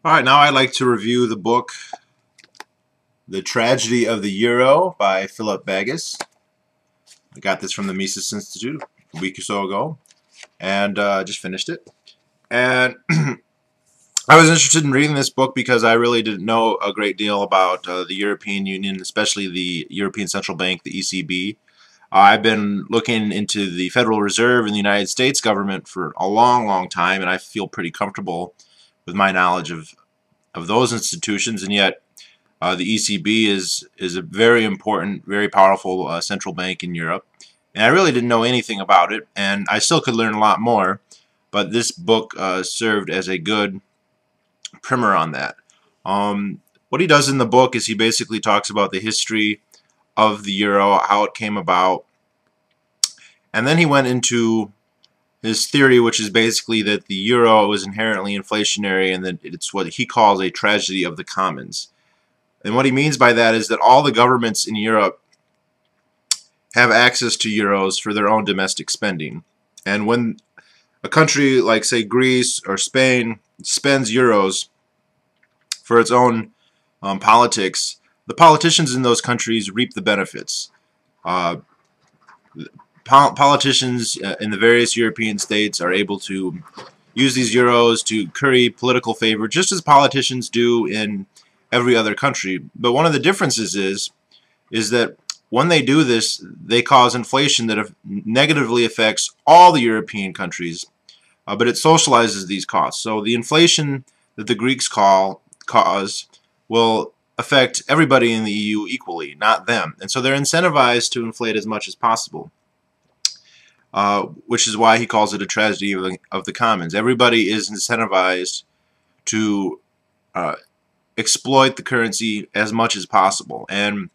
All right, now I'd like to review the book The Tragedy of the Euro by Philipp Bagus. I got this from the Mises Institute a week or so ago, and just finished it. And I was interested in reading this book because I really didn't know a great deal about the European Union, especially the European Central Bank, the ECB. I've been looking into the Federal Reserve in the United States government for a long, long time, and I feel pretty comfortable with my knowledge of those institutions, and yet the ECB is a very important, very powerful central bank in Europe. And I really didn't know anything about it, and I still could learn a lot more, but this book served as a good primer on that. What he does in the book is he basically talks about the history of the euro, how it came about, and then he went into his theory, which is basically that the euro was inherently inflationary and that it's what he calls a tragedy of the commons. And what he means by that is that all the governments in Europe have access to euros for their own domestic spending. And when a country like, say, Greece or Spain spends euros for its own politics, the politicians in those countries reap the benefits. Politicians in the various European states are able to use these euros to curry political favor, just as politicians do in every other country. But one of the differences is that when they do this, they cause inflation that negatively affects all the European countries, but it socializes these costs. So the inflation that the Greeks cause will affect everybody in the EU equally, not them. And so they're incentivized to inflate as much as possible. Which is why he calls it a tragedy of the commons. Everybody is incentivized to exploit the currency as much as possible. And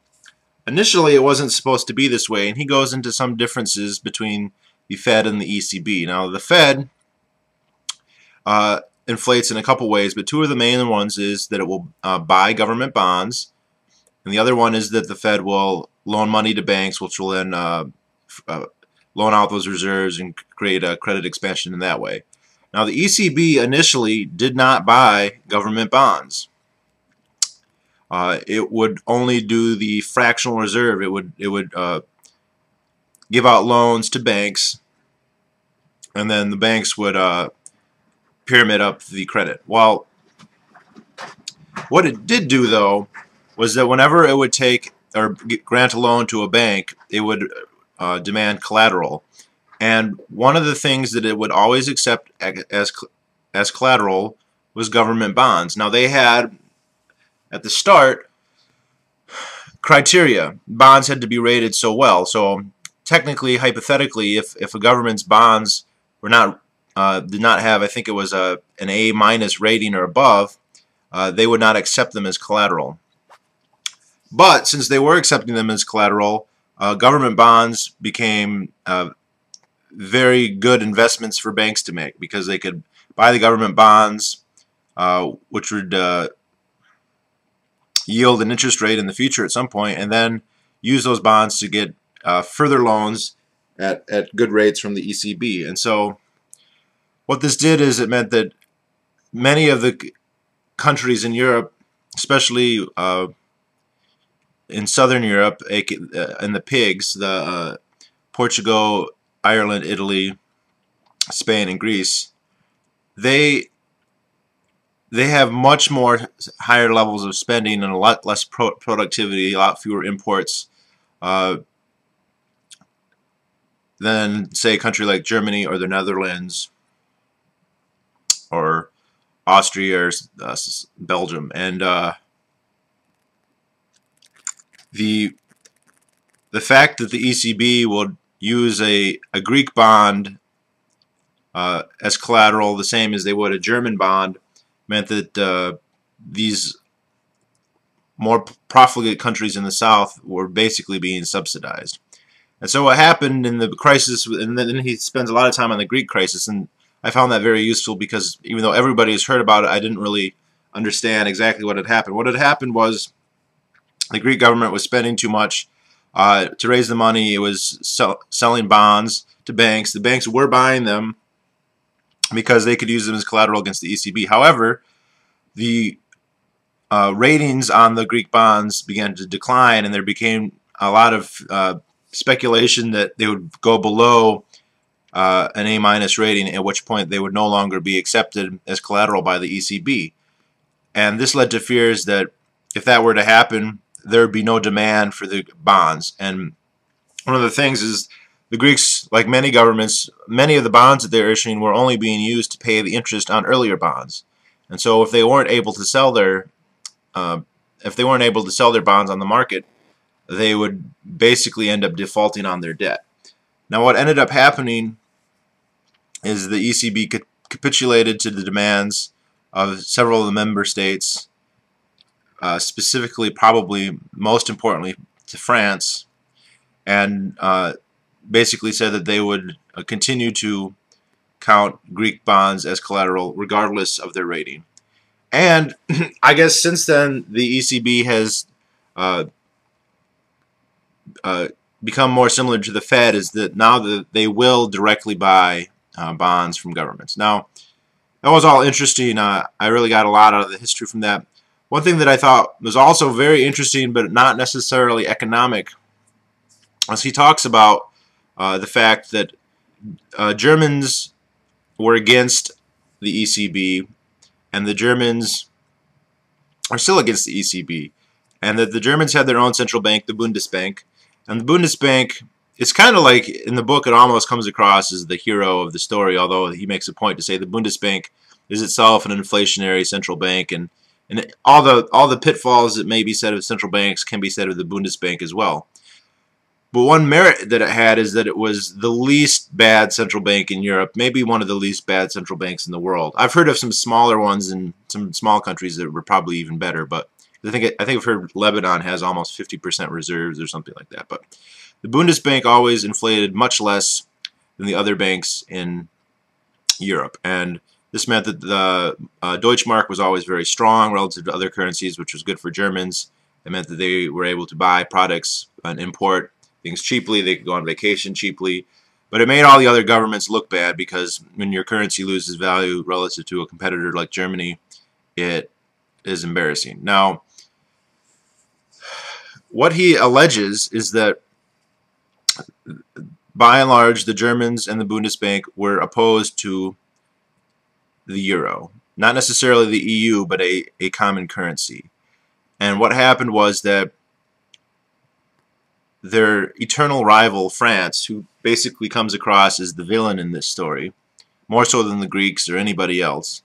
initially it wasn't supposed to be this way, and he goes into some differences between the Fed and the ECB. Now the Fed inflates in a couple ways, but two of the main ones is that it will buy government bonds, and the other one is that the Fed will loan money to banks, which will then loan out those reserves and create a credit expansion in that way. Now the ECB initially did not buy government bonds. It would only do the fractional reserve. It would give out loans to banks, and then the banks would pyramid up the credit. Well, what it did do though was that whenever it would take or grant a loan to a bank, it would demand collateral, and one of the things that it would always accept as collateral was government bonds. Now they had at the start criteria. Bonds had to be rated so well. So technically, hypothetically, if a government's bonds were not did not have, I think it was an A- rating or above, they would not accept them as collateral. But since they were accepting them as collateral, government bonds became very good investments for banks to make, because they could buy the government bonds, which would yield an interest rate in the future at some point, and then use those bonds to get further loans at good rates from the ECB. And so what this did is it meant that many of the countries in Europe, especially in Southern Europe, and the pigs, the Portugal, Ireland, Italy, Spain, and Greece, they have much more higher levels of spending and a lot less productivity, a lot fewer imports than, say, a country like Germany or the Netherlands or Austria or Belgium. And the fact that the ECB would use a Greek bond as collateral, the same as they would a German bond, meant that these more profligate countries in the South were basically being subsidized. And so what happened in the crisis, and then he spends a lot of time on the Greek crisis, and I found that very useful because even though everybody has heard about it, I didn't really understand exactly what had happened. What had happened was the Greek government was spending too much to raise the money. It was selling bonds to banks. The banks were buying them because they could use them as collateral against the ECB. However, the ratings on the Greek bonds began to decline, and there became a lot of speculation that they would go below an A- rating, at which point they would no longer be accepted as collateral by the ECB. And this led to fears that if that were to happen, there would be no demand for the bonds. And one of the things is the Greeks, like many governments, many of the bonds that they're issuing were only being used to pay the interest on earlier bonds. And so if they weren't able to sell their bonds on the market, they would basically end up defaulting on their debt. Now, what ended up happening is the ECB capitulated to the demands of several of the member states, specifically, probably most importantly, to France, and basically said that they would continue to count Greek bonds as collateral regardless of their rating. And I guess since then, the ECB has become more similar to the Fed, is that now that they will directly buy bonds from governments. Now, that was all interesting. I really got a lot out of the history from that. One thing that I thought was also very interesting, but not necessarily economic, was he talks about the fact that Germans were against the ECB, and the Germans are still against the ECB, and that the Germans had their own central bank, the Bundesbank, and the Bundesbank, it's kind of like, in the book, it almost comes across as the hero of the story, although he makes a point to say the Bundesbank is itself an inflationary central bank, and all the pitfalls that may be said of central banks can be said of the Bundesbank as well. But one merit that it had is that it was the least bad central bank in Europe, maybe one of the least bad central banks in the world. I've heard of some smaller ones in some small countries that were probably even better, but I think I've heard Lebanon has almost 50% reserves or something like that. But the Bundesbank always inflated much less than the other banks in Europe, and this meant that the Deutschmark was always very strong relative to other currencies, which was good for Germans. It meant that they were able to buy products and import things cheaply. They could go on vacation cheaply. But it made all the other governments look bad, because when your currency loses value relative to a competitor like Germany, it is embarrassing. Now, what he alleges is that by and large, the Germans and the Bundesbank were opposed to the euro. Not necessarily the EU, but a common currency. And what happened was that their eternal rival, France, who basically comes across as the villain in this story, more so than the Greeks or anybody else,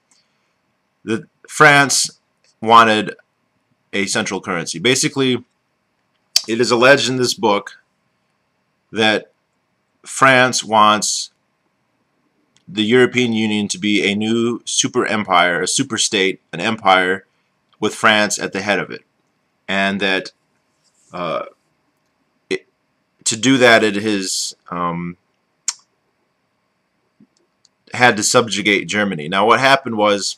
France wanted a central currency. Basically, it is alleged in this book that France wants the European Union to be a new super empire, a super state, an empire with France at the head of it. And that to do that, it has had to subjugate Germany. Now, what happened was,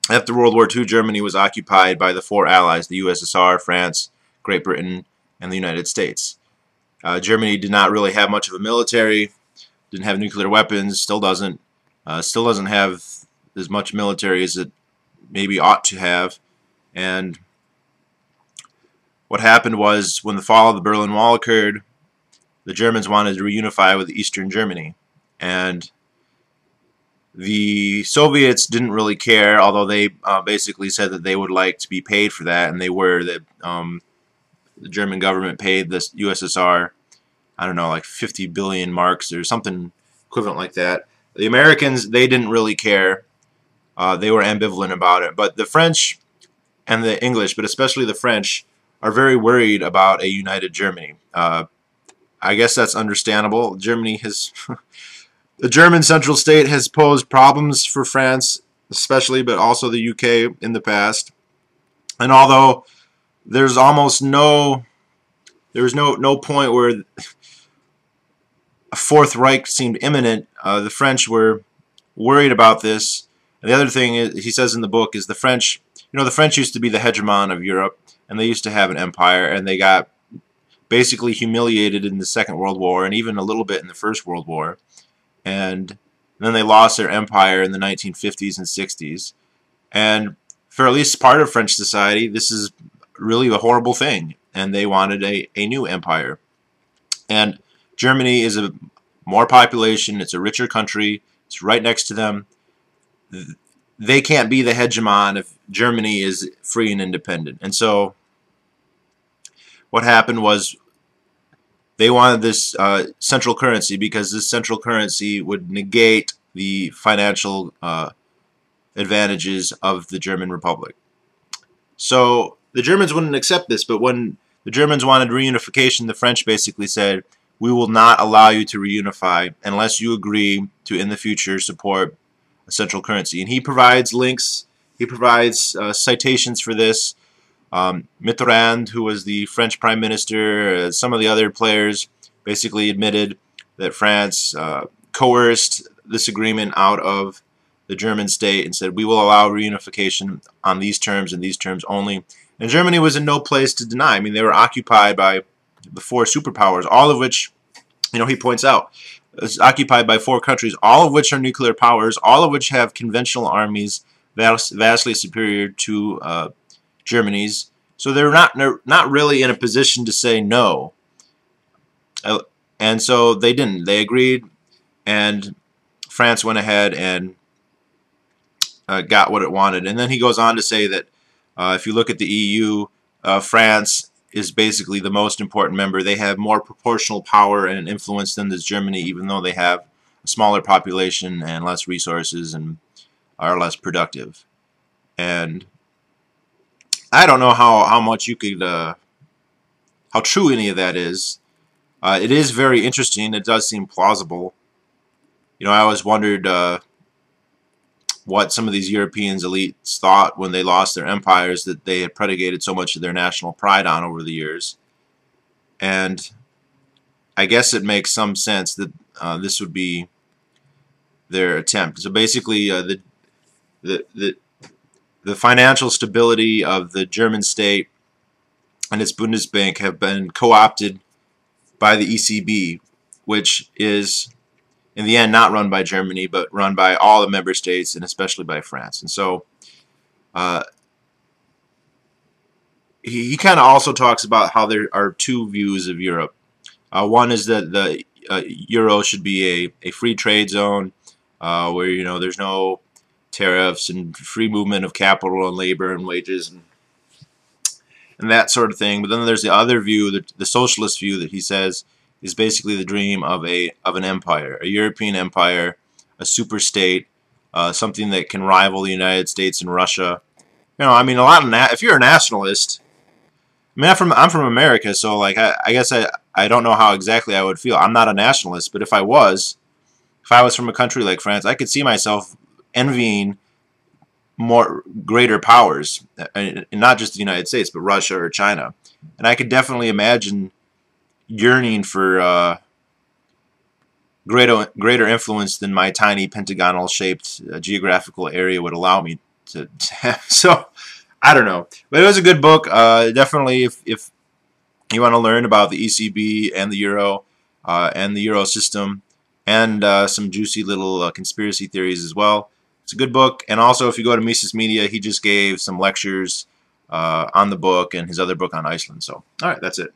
after World War II, Germany was occupied by the four allies, the USSR, France, Great Britain, and the United States. Germany did not really have much of a military, didn't have nuclear weapons, still doesn't have as much military as it maybe ought to have. And what happened was, when the fall of the Berlin Wall occurred, the Germans wanted to reunify with Eastern Germany. And the Soviets didn't really care, although they basically said that they would like to be paid for that, and they were. The German government paid the USSR, I don't know, like 50 billion marks or something equivalent like that. The Americans, they didn't really care. They were ambivalent about it. But the French and the English, but especially the French, are very worried about a united Germany. I guess that's understandable. Germany has... The German central state has posed problems for France, especially, but also the UK in the past. And although there's almost no point where a Fourth Reich seemed imminent, the French were worried about this. And the other thing is, he says in the book, is the French, the French used to be the hegemon of Europe, and they used to have an empire, and they got basically humiliated in the Second World War, and even a little bit in the First World War. And then they lost their empire in the 1950s and 60s. And for at least part of French society, this is really a horrible thing, and they wanted a new empire. And Germany is a more population, it's a richer country, it's right next to them. They can't be the hegemon if Germany is free and independent. And so what happened was they wanted this central currency, because this central currency would negate the financial advantages of the German Republic. So the Germans wouldn't accept this, but when the Germans wanted reunification, the French basically said, we will not allow you to reunify unless you agree to, in the future, support a central currency. And he provides links, he provides citations for this. Mitterrand, who was the French Prime Minister, some of the other players basically admitted that France coerced this agreement out of the German state and said, we will allow reunification on these terms and these terms only. And Germany was in no place to deny. I mean, they were occupied by the 4 superpowers, all of which, he points out, is occupied by 4 countries, all of which are nuclear powers, all of which have conventional armies vastly superior to Germany's. So they're not really in a position to say no. And so they didn't. They agreed, and France went ahead and got what it wanted. And then he goes on to say that if you look at the EU, France is basically the most important member. They have more proportional power and influence than does Germany, even though they have a smaller population and less resources and are less productive. And I don't know how much you could, how true any of that is. It is very interesting. It does seem plausible. I always wondered what some of these Europeans elites thought when they lost their empires that they had predicated so much of their national pride on over the years. And I guess it makes some sense that this would be their attempt. So basically, the financial stability of the German state and its Bundesbank have been co-opted by the ECB, which is in the end not run by Germany, but run by all the member states and especially by France. And so he kind of also talks about how there are 2 views of Europe. One is that the Euro should be a free trade zone where there's no tariffs and free movement of capital and labor and wages and that sort of thing. But then there's the other view, the socialist view, that he says is basically the dream of an empire, a European empire, a super state, something that can rival the United States and Russia. I mean, if you're a nationalist, I mean, I'm from America, so like I guess I don't know how exactly I would feel. I'm not a nationalist, but if I was from a country like France, I could see myself envying greater powers, and not just the United States, but Russia or China. And I could definitely imagine yearning for greater influence than my tiny pentagonal-shaped geographical area would allow me to have. So, I don't know. But it was a good book. Definitely, if you want to learn about the ECB and the Euro system, and some juicy little conspiracy theories as well, it's a good book. And also, if you go to Mises Media, he just gave some lectures on the book and his other book on Iceland. So, all right, that's it.